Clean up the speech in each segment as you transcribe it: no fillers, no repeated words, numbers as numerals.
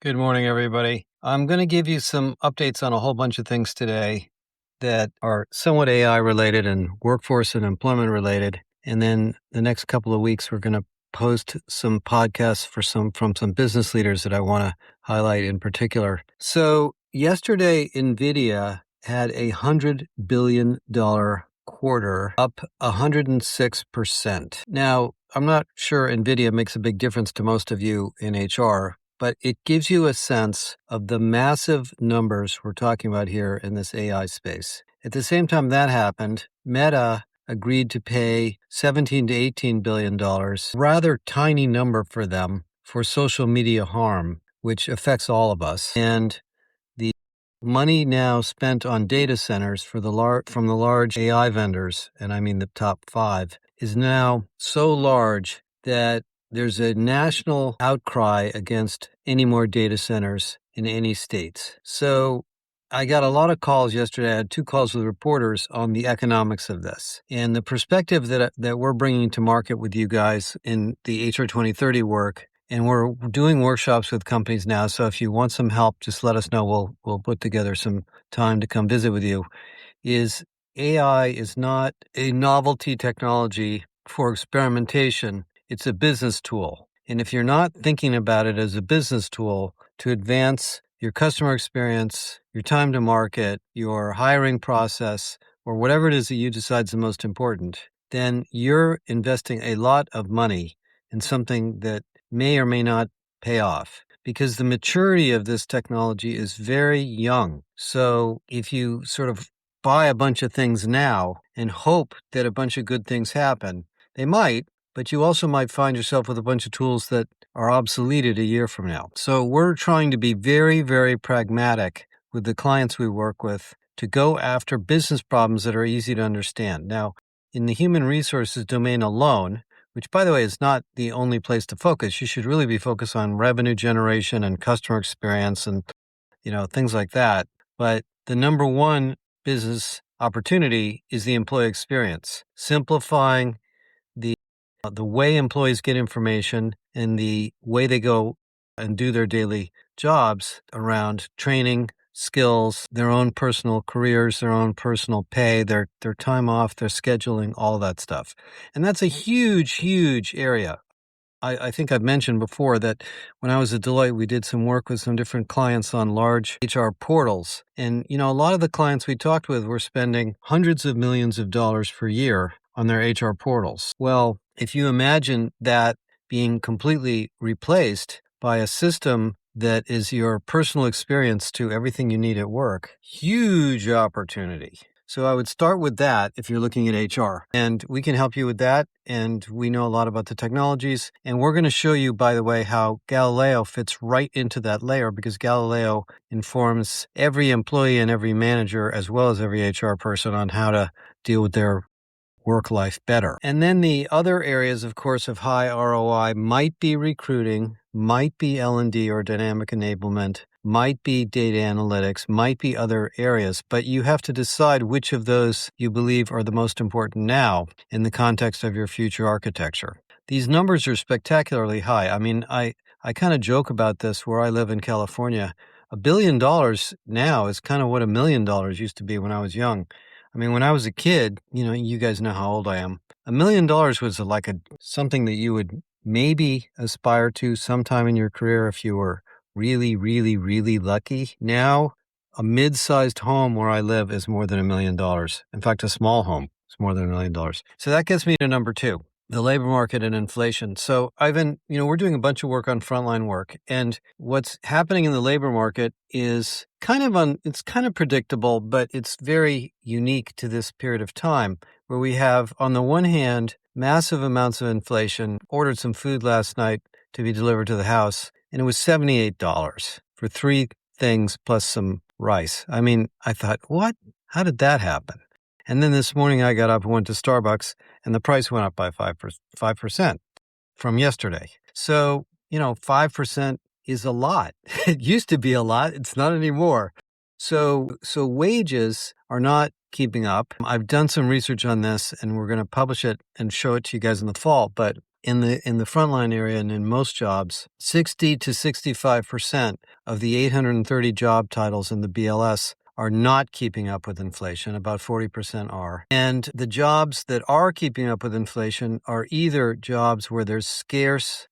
Good morning, everybody. I'm going to give you some updates on a whole bunch of things today that are somewhat AI related and workforce and employment related. And then the next couple of weeks, we're going to post some podcasts from some business leaders that I want to highlight in particular. So yesterday, NVIDIA had $100 billion quarter, up 106%. Now, I'm not sure NVIDIA makes a big difference to most of you in HR, but it gives you a sense of the massive numbers we're talking about here in this AI space. At the same time that happened, Meta agreed to pay $17 to $18 billion, rather tiny number for them, for social media harm, which affects all of us. And the money now spent on data centers from the large AI vendors, and I mean the top 5, is now so large that there's a national outcry against any more data centers in any states. So I got a lot of calls yesterday. I had 2 calls with reporters on the economics of this. And the perspective that we're bringing to market with you guys in the HR 2030 work, and we're doing workshops with companies now. So if you want some help, just let us know. We'll put together some time to come visit with you. Is AI is not a novelty technology for experimentation. It's a business tool. And if you're not thinking about it as a business tool to advance your customer experience, your time to market, your hiring process, or whatever it is that you decide is the most important, then you're investing a lot of money in something that may or may not pay off, because the maturity of this technology is very young. So if you sort of buy a bunch of things now and hope that a bunch of good things happen, they might, but you also might find yourself with a bunch of tools that are obsoleted a year from now. So we're trying to be very, very pragmatic with the clients we work with to go after business problems that are easy to understand. Now, in the human resources domain alone, which, by the way, is not the only place to focus, you should really be focused on revenue generation and customer experience and, things like that. But the number one business opportunity is the employee experience, simplifying the way employees get information and the way they go and do their daily jobs around training, skills, their own personal careers, their own personal pay, their time off, their scheduling, all that stuff. And that's a huge, huge area. I think I've mentioned before that when I was at Deloitte, we did some work with some different clients on large HR portals. And, a lot of the clients we talked with were spending hundreds of millions of dollars per year on their HR portals. Well, if you imagine that being completely replaced by a system that is your personal experience to everything you need at work, huge opportunity. So I would start with that if you're looking at HR, and we can help you with that. And we know a lot about the technologies. And we're going to show you, by the way, how Galileo fits right into that layer, because Galileo informs every employee and every manager, as well as every HR person, on how to deal with their work life better. And then the other areas, of course, of high ROI might be recruiting, might be L&D or dynamic enablement, might be data analytics, might be other areas, but you have to decide which of those you believe are the most important now in the context of your future architecture. These numbers are spectacularly high. I mean, I kind of joke about this where I live in California. $1 billion now is kind of what $1 million used to be when I was young. I mean, when I was a kid, you guys know how old I am. $1 million was like something that you would maybe aspire to sometime in your career if you were really, really, really lucky. Now, a mid-sized home where I live is more than $1 million. In fact, a small home is more than $1 million. So that gets me to number 2. The labor market and inflation. So, Ivan, we're doing a bunch of work on frontline work, and what's happening in the labor market is it's kind of predictable, but it's very unique to this period of time where we have, on the one hand, massive amounts of inflation. Ordered some food last night to be delivered to the house, and it was $78 for 3 things plus some rice. I mean, I thought, what? How did that happen? And then this morning I got up and went to Starbucks, and the price went up by 5% from yesterday. So, 5% is a lot. It used to be a lot. It's not anymore. So wages are not keeping up. I've done some research on this, and we're going to publish it and show it to you guys in the fall. But in the frontline area and in most jobs, 60 to 65% of the 830 job titles in the BLS are not keeping up with inflation. About 40% are. And the jobs that are keeping up with inflation are either jobs where there's scarce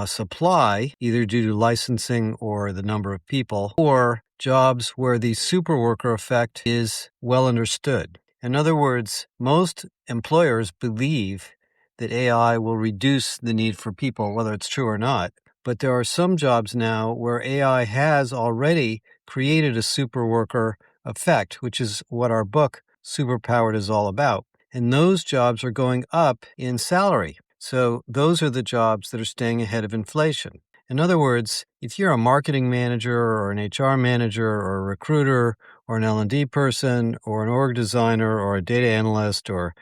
supply, either due to licensing or the number of people, or jobs where the superworker effect is well understood. In other words, most employers believe that AI will reduce the need for people, whether it's true or not. But there are some jobs now where AI has already created a superworker effect, which is what our book, Superpowered, is all about. And those jobs are going up in salary. So those are the jobs that are staying ahead of inflation. In other words, if you're a marketing manager or an HR manager or a recruiter or an L&D person or an org designer or a data analyst or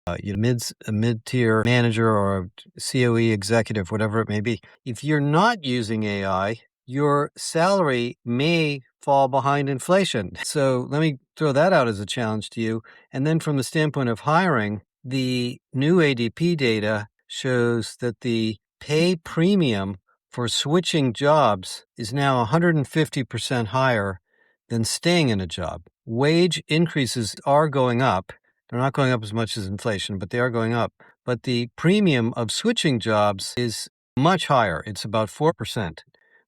a mid-tier manager or a COE executive, whatever it may be, if you're not using AI, your salary may fall behind inflation. So let me throw that out as a challenge to you. And then from the standpoint of hiring, the new ADP data shows that the pay premium for switching jobs is now 150% higher than staying in a job. Wage increases are going up. They're not going up as much as inflation, but they are going up. But the premium of switching jobs is much higher. It's about 4%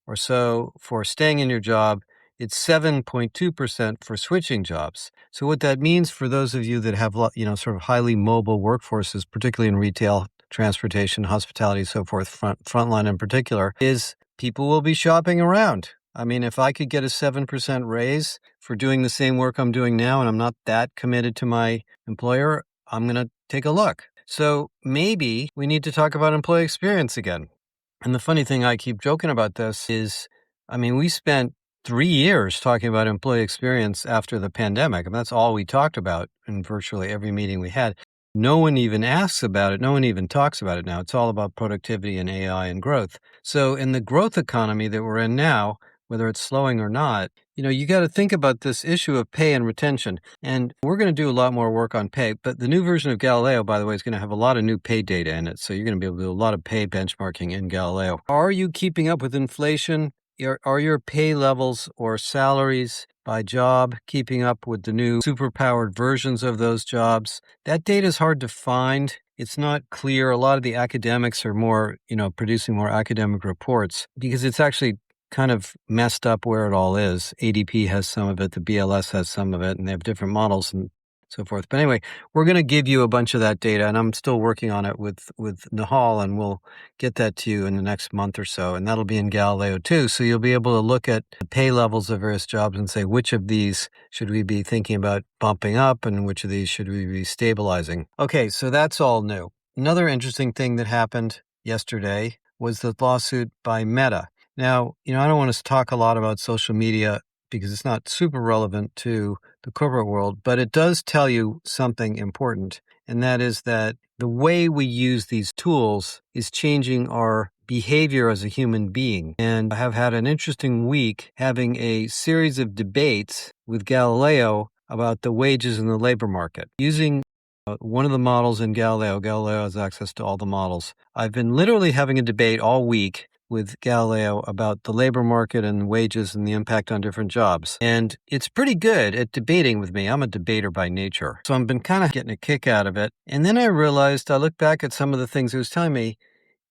or so for staying in your job. It's 7.2% for switching jobs. So what that means for those of you that have, sort of highly mobile workforces, particularly in retail, transportation, hospitality, so forth, frontline in particular, is people will be shopping around. I mean, if I could get a 7% raise for doing the same work I'm doing now and I'm not that committed to my employer, I'm going to take a look. So maybe we need to talk about employee experience again. And the funny thing, I keep joking about this, is, we spent 3 years talking about employee experience after the pandemic. And that's all we talked about in virtually every meeting we had. No one even asks about it. No one even talks about it now. It's all about productivity and AI and growth. So in the growth economy that we're in now, whether it's slowing or not, you got to think about this issue of pay and retention. And we're going to do a lot more work on pay. But the new version of Galileo, by the way, is going to have a lot of new pay data in it. So you're going to be able to do a lot of pay benchmarking in Galileo. Are you keeping up with inflation? Are your pay levels or salaries by job keeping up with the new superpowered versions of those jobs? That data is hard to find. It's not clear. A lot of the academics are more, producing more academic reports because it's actually kind of messed up where it all is. ADP has some of it, the BLS has some of it, and they have different models and so forth. But anyway, we're going to give you a bunch of that data, and I'm still working on it with Nahal, and we'll get that to you in the next month or so, and that'll be in Galileo too. So you'll be able to look at the pay levels of various jobs and say, which of these should we be thinking about bumping up, and which of these should we be stabilizing? Okay, so that's all new. Another interesting thing that happened yesterday was the lawsuit by Meta. Now, I don't want to talk a lot about social media because it's not super relevant to the corporate world, but it does tell you something important, and that is that the way we use these tools is changing our behavior as a human being. And I have had an interesting week having a series of debates with Galileo about the wages in the labor market. Using one of the models in Galileo has access to all the models. I've been literally having a debate all week with Galileo about the labor market and wages and the impact on different jobs. And it's pretty good at debating with me. I'm a debater by nature. So I've been kind of getting a kick out of it. And then I realized, I looked back at some of the things it was telling me,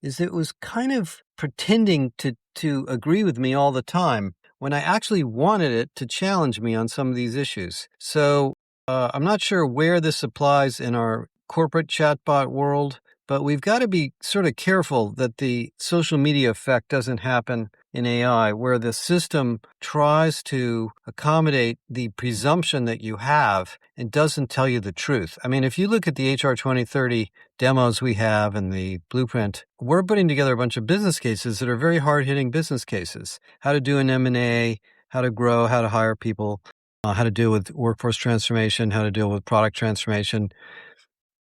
is it was kind of pretending to agree with me all the time when I actually wanted it to challenge me on some of these issues. So I'm not sure where this applies in our corporate chatbot world, but we've got to be sort of careful that the social media effect doesn't happen in AI, where the system tries to accommodate the presumption that you have and doesn't tell you the truth. If you look at the HR 2030 demos we have and the blueprint, we're putting together a bunch of business cases that are very hard-hitting business cases. How to do an M&A, how to grow, how to hire people, how to deal with workforce transformation, how to deal with product transformation,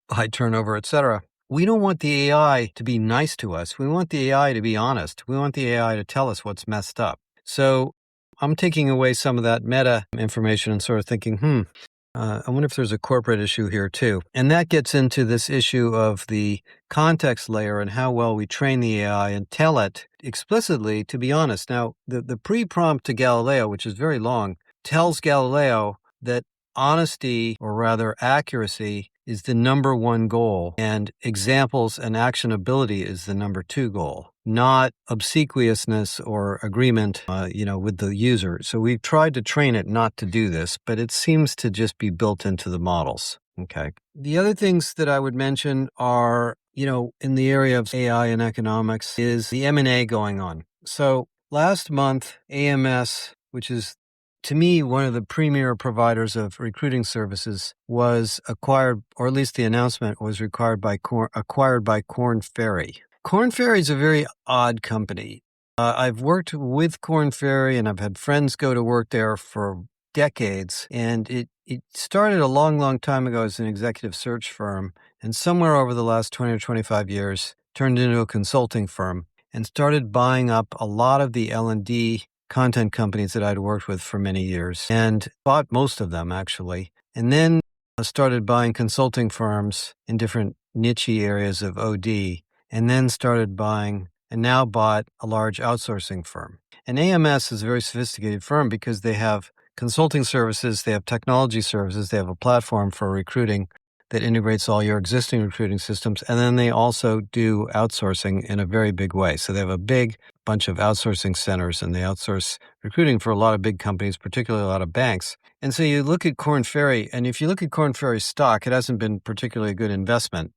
high turnover, etc. We don't want the AI to be nice to us. We want the AI to be honest. We want the AI to tell us what's messed up. So I'm taking away some of that meta information and sort of thinking, I wonder if there's a corporate issue here too. And that gets into this issue of the context layer and how well we train the AI and tell it explicitly, to be honest. Now, the pre-prompt to Galileo, which is very long, tells Galileo that honesty, or rather accuracy, is the number one goal, and examples and actionability is the number two goal, not obsequiousness or agreement, with the user. So we've tried to train it not to do this, but it seems to just be built into the models. Okay. The other things that I would mention are, in the area of AI and economics, is the M&A going on. So last month, AMS, which is to me one of the premier providers of recruiting services, was acquired, or at least the announcement was acquired by Korn Ferry. Korn Ferry is a very odd company. I've worked with Korn Ferry, and I've had friends go to work there for decades. And it started a long, long time ago as an executive search firm, and somewhere over the last 20 or 25 years turned into a consulting firm and started buying up a lot of the L&D content companies that I'd worked with for many years, and bought most of them, actually. And then started buying consulting firms in different niche areas of OD, and then started buying and now bought a large outsourcing firm. And AMS is a very sophisticated firm because they have consulting services, they have technology services, they have a platform for recruiting that integrates all your existing recruiting systems, and then they also do outsourcing in a very big way. So they have a big bunch of outsourcing centers, and they outsource recruiting for a lot of big companies, particularly a lot of banks. And so you look at Korn Ferry, and if you look at Korn Ferry's stock, it hasn't been particularly a good investment.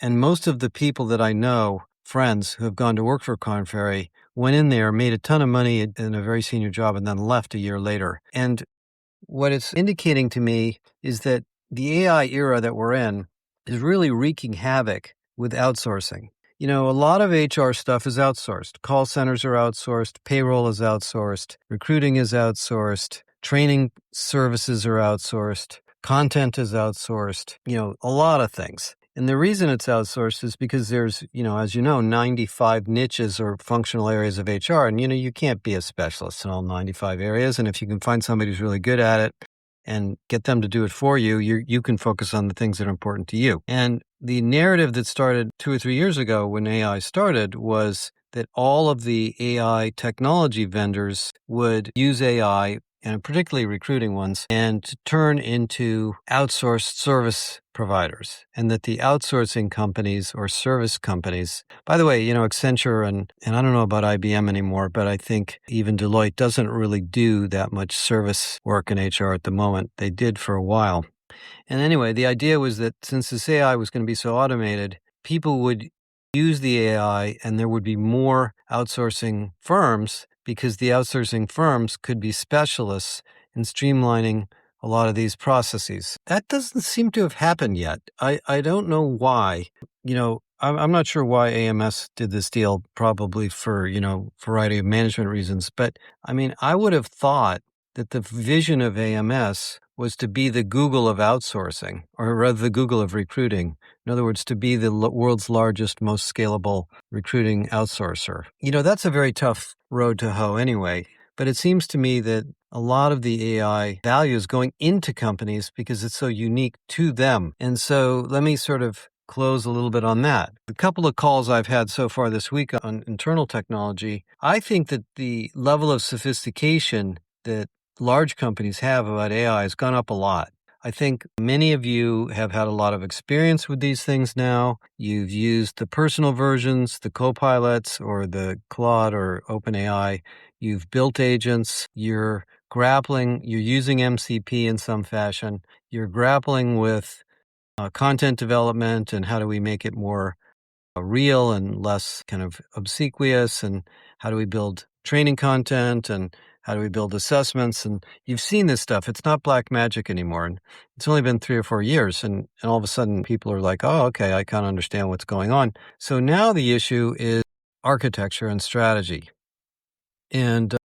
And most of the people that I know, friends who have gone to work for Korn Ferry, went in there, made a ton of money in a very senior job, and then left a year later. And what it's indicating to me is that the AI era that we're in is really wreaking havoc with outsourcing. A lot of HR stuff is outsourced. Call centers are outsourced. Payroll is outsourced. Recruiting is outsourced. Training services are outsourced. Content is outsourced. A lot of things. And the reason it's outsourced is because there's, as 95 niches or functional areas of HR. And, you can't be a specialist in all 95 areas. And if you can find somebody who's really good at it and get them to do it for you, you can focus on the things that are important to you. And the narrative that started 2 or 3 years ago when AI started was that all of the AI technology vendors would use AI, and particularly recruiting ones, and to turn into outsourced service providers, and that the outsourcing companies or service companies, by the way, Accenture and I don't know about IBM anymore, but I think even Deloitte doesn't really do that much service work in HR at the moment. They did for a while. And anyway, the idea was that since this AI was going to be so automated, people would use the AI and there would be more outsourcing firms, because the outsourcing firms could be specialists in streamlining a lot of these processes. That doesn't seem to have happened yet. I don't know why. I'm not sure why AMS did this deal, probably for, variety of management reasons. But I would have thought that the vision of AMS was to be the Google of outsourcing, or rather the Google of recruiting. In other words, to be the world's largest, most scalable recruiting outsourcer. That's a very tough road to hoe anyway, but it seems to me that a lot of the AI value is going into companies because it's so unique to them. And so let me sort of close a little bit on that. A couple of calls I've had so far this week on internal technology, I think that the level of sophistication that large companies have about AI has gone up a lot. I think many of you have had a lot of experience with these things now. You've used the personal versions, the Copilots, or the Claude or OpenAI. You've built agents. You're using MCP in some fashion. You're grappling with content development and how do we make it more real and less kind of obsequious, and how do we build training content, and how do we build assessments? And you've seen this stuff. It's not black magic anymore. And it's only been 3 or 4 years. And all of a sudden people are like, oh, okay, I kind of understand what's going on. So now the issue is architecture and strategy. And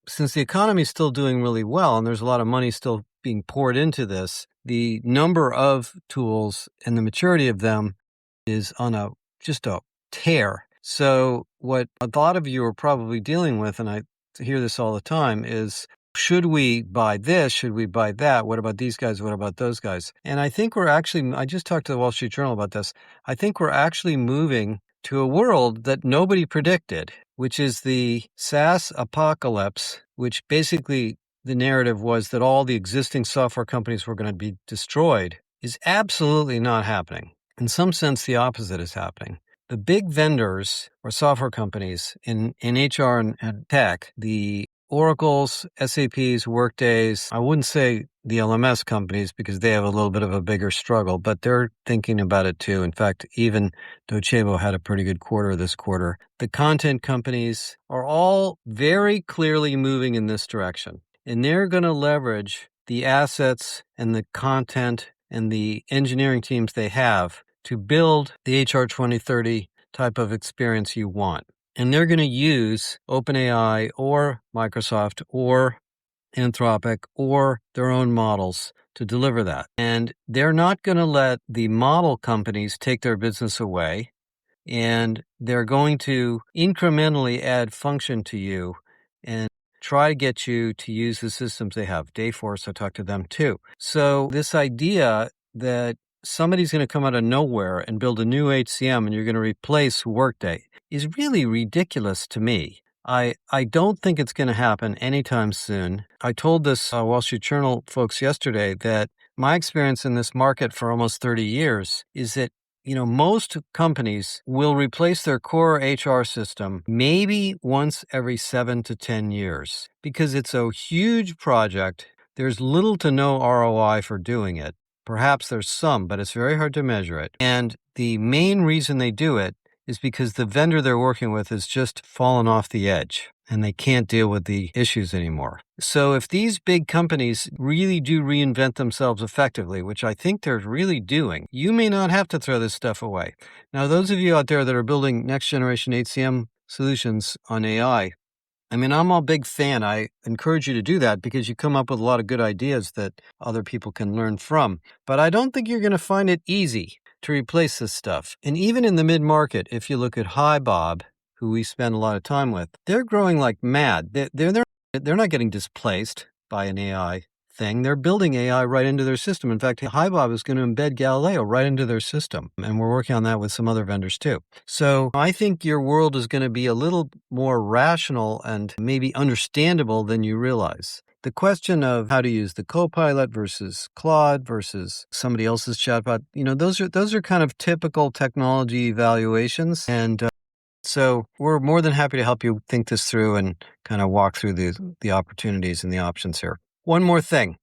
since the economy is still doing really well and there's a lot of money still being poured into this, the number of tools and the maturity of them is on just a tear. So what a lot of you are probably dealing with, and I hear this all the time, is should we buy this? Should we buy that? What about these guys? What about those guys? And I think I just talked to the Wall Street Journal about this. I think we're actually moving to a world that nobody predicted, which is the SaaS apocalypse, which basically the narrative was that all the existing software companies were going to be destroyed, is absolutely not happening. In some sense, the opposite is happening. The big vendors or software companies in HR and tech, the Oracles, SAPs, Workdays, I wouldn't say the LMS companies because they have a little bit of a bigger struggle, but they're thinking about it too. In fact, even Docebo had a pretty good quarter this quarter. The content companies are all very clearly moving in this direction, and they're going to leverage the assets and the content and the engineering teams they have to build the HR 2030 type of experience you want. And they're going to use OpenAI or Microsoft or Anthropic or their own models to deliver that. And they're not going to let the model companies take their business away. And they're going to incrementally add function to you and try to get you to use the systems they have. Dayforce, I talked to them too. So this idea that somebody's going to come out of nowhere and build a new HCM and you're going to replace Workday is really ridiculous to me. I don't think it's going to happen anytime soon. I told this Wall Street Journal folks yesterday that my experience in this market for almost 30 years is that most companies will replace their core HR system maybe once every 7 to 10 years because it's a huge project. There's little to no ROI for doing it. Perhaps there's some, but it's very hard to measure it. And the main reason they do it is because the vendor they're working with has just fallen off the edge and they can't deal with the issues anymore. So if these big companies really do reinvent themselves effectively, which I think they're really doing, you may not have to throw this stuff away. Now, those of you out there that are building next generation HCM solutions on AI, I'm a big fan. I encourage you to do that because you come up with a lot of good ideas that other people can learn from. But I don't think you're going to find it easy to replace this stuff. And even in the mid-market, if you look at HiBob, who we spend a lot of time with, they're growing like mad. They're not getting displaced by an AI thing. They're building AI right into their system. In fact, HiBob is going to embed Galileo right into their system. And we're working on that with some other vendors too. So I think your world is going to be a little more rational and maybe understandable than you realize. The question of how to use the Copilot versus Claude versus somebody else's chatbot, those are kind of typical technology evaluations. And so we're more than happy to help you think this through and kind of walk through the opportunities and the options here. One more thing.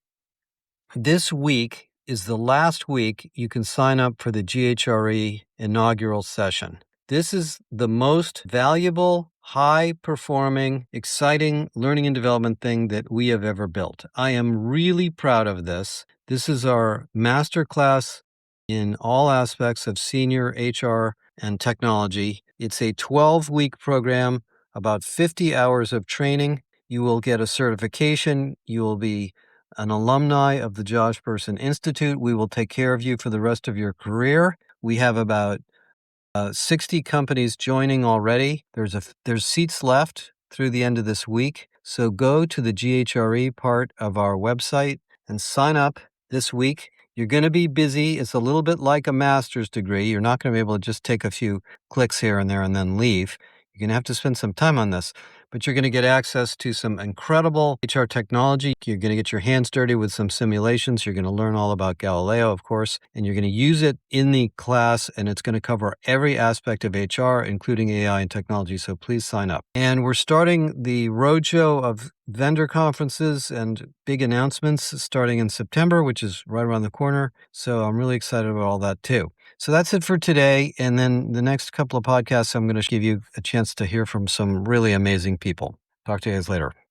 This week is the last week you can sign up for the GHRE inaugural session. This is the most valuable, high-performing, exciting learning and development thing that we have ever built. I am really proud of this. This is our masterclass in all aspects of senior HR and technology. It's a 12-week program, about 50 hours of training. You will get a certification. You will be an alumni of the Josh Bersin Institute. We will take care of you for the rest of your career. We have about 60 companies joining already. There's seats left through the end of this week. So go to the GHRE part of our website and sign up this week. You're going to be busy. It's a little bit like a master's degree. You're not going to be able to just take a few clicks here and there and then leave. You're going to have to spend some time on this, but you're going to get access to some incredible HR technology. You're going to get your hands dirty with some simulations. You're going to learn all about Galileo, of course, and you're going to use it in the class, and it's going to cover every aspect of HR, including AI and technology. So please sign up. And we're starting the roadshow of vendor conferences and big announcements starting in September, which is right around the corner. So I'm really excited about all that too. So that's it for today. And then the next couple of podcasts, I'm going to give you a chance to hear from some really amazing people. Talk to you guys later.